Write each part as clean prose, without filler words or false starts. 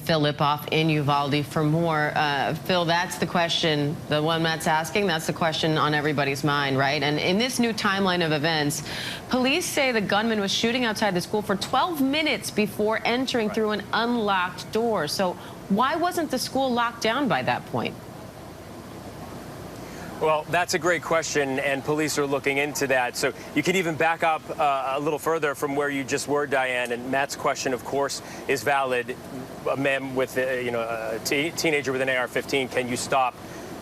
Phil Lipof in Uvalde for more. Phil, that's the question, the one Matt's asking, that's the question on everybody's mind, right? And in this new timeline of events, police say the gunman was shooting outside the school for 12 minutes before entering through an unlocked door. So why wasn't the school locked down by that point? Well, that's a great question, and police are looking into that. So you can even back up a little further from where you just were, Diane. And Matt's question, of course, is valid. A man with, a teenager with an AR-15, can you stop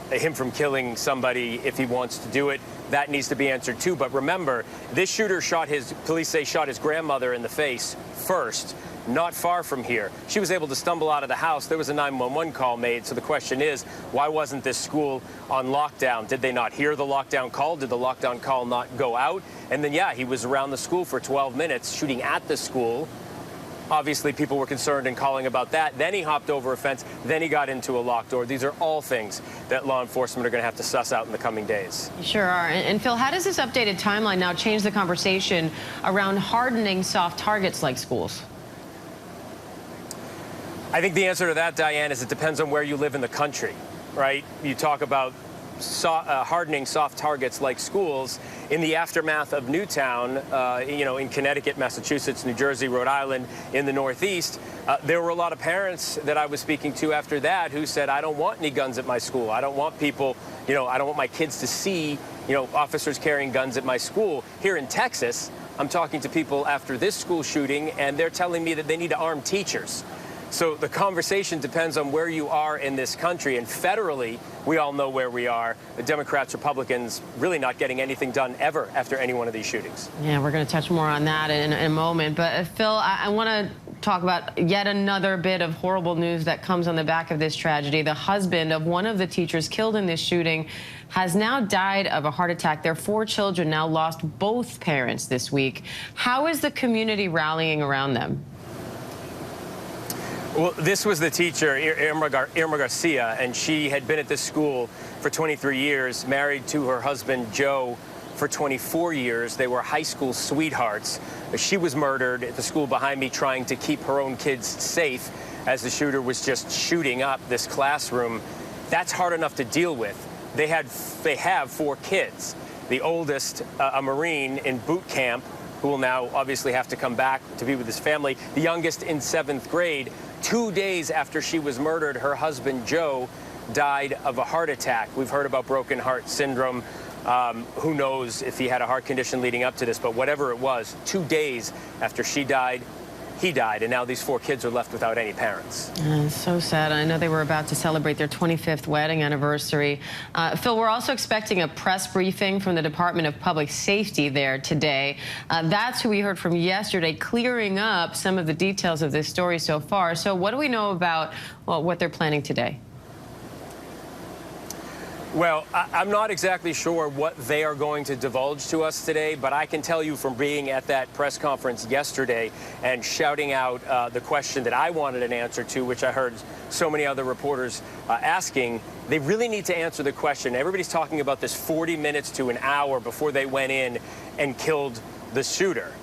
him from killing somebody if he wants to do it? That needs to be answered too. But remember, this shooter police say shot his grandmother in the face first. Not far from here. She was able to stumble out of the house. There was a 911 call made. So the question is, why wasn't this school on lockdown? Did they not hear the lockdown call? Did the lockdown call not go out? And then, yeah, he was around the school for 12 minutes shooting at the school. Obviously, people were concerned and calling about that. Then he hopped over a fence. Then he got into a locked door. These are all things that law enforcement are going to have to suss out in the coming days. You sure are. And Phil, how does this updated timeline now change the conversation around hardening soft targets like schools? I think the answer to that, Diane, is it depends on where you live in the country, right? You talk about hardening soft targets like schools. In the aftermath of Newtown, in Connecticut, Massachusetts, New Jersey, Rhode Island, in the Northeast, there were a lot of parents that I was speaking to after that who said, I don't want any guns at my school. I don't want people, I don't want my kids to see, officers carrying guns at my school. Here in Texas, I'm talking to people after this school shooting, and they're telling me that they need to arm teachers. So the conversation depends on where you are in this country. And federally, we all know where we are. The Democrats, Republicans really not getting anything done ever after any one of these shootings. Yeah, we're going to touch more on that in a moment. But Phil, I want to talk about yet another bit of horrible news that comes on the back of this tragedy. The husband of one of the teachers killed in this shooting has now died of a heart attack. Their 4 children now lost both parents this week. How is the community rallying around them? Well, this was the teacher, Irma Garcia, and she had been at this school for 23 years, married to her husband, Joe, for 24 years. They were high school sweethearts. She was murdered at the school behind me trying to keep her own kids safe as the shooter was just shooting up this classroom. That's hard enough to deal with. They have 4 kids. The oldest, a Marine in boot camp, who will now obviously have to come back to be with his family. The youngest in 7th grade. 2 days after she was murdered, her husband, Joe, died of a heart attack. We've heard about broken heart syndrome. Who knows if he had a heart condition leading up to this, but whatever it was, 2 days after she died, he died, and now these 4 kids are left without any parents. So sad. I know they were about to celebrate their 25th wedding anniversary. Phil, we're also expecting a press briefing from the Department of Public Safety there today. That's who we heard from yesterday, clearing up some of the details of this story so far. So what do we know about what they're planning today? Well, I'm not exactly sure what they are going to divulge to us today, but I can tell you from being at that press conference yesterday and shouting out the question that I wanted an answer to, which I heard so many other reporters asking, they really need to answer the question. Everybody's talking about this 40 minutes to an hour before they went in and killed the shooter.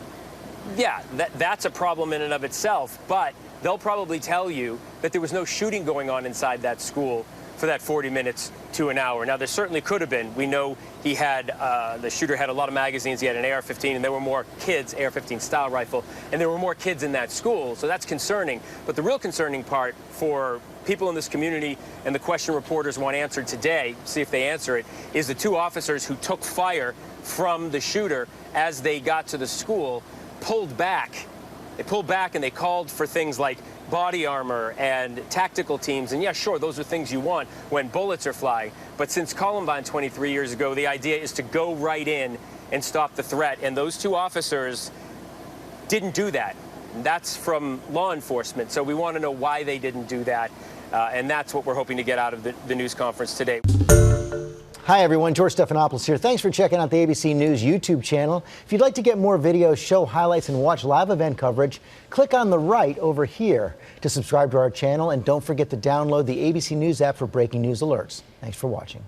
Yeah, that's a problem in and of itself, but they'll probably tell you that there was no shooting going on inside that school for that 40 minutes to an hour. Now, there certainly could have been. We know he had, the shooter had a lot of magazines. He had an AR-15, and there were more kids, AR-15 style rifle, and there were more kids in that school, so that's concerning. But the real concerning part for people in this community and the question reporters want answered today, see if they answer it, is the 2 officers who took fire from the shooter as they got to the school pulled back. They pulled back and they called for things like body armor and tactical teams. And yeah, sure, those are things you want when bullets are flying. But since Columbine 23 years ago, the idea is to go right in and stop the threat. And those 2 officers didn't do that. That's from law enforcement. So we want to know why they didn't do that. And that's what we're hoping to get out of the news conference today. Hi, everyone. George Stephanopoulos here. Thanks for checking out the ABC News YouTube channel. If you'd like to get more videos, show highlights, and watch live event coverage, click on the right over here to subscribe to our channel. And don't forget to download the ABC News app for breaking news alerts. Thanks for watching.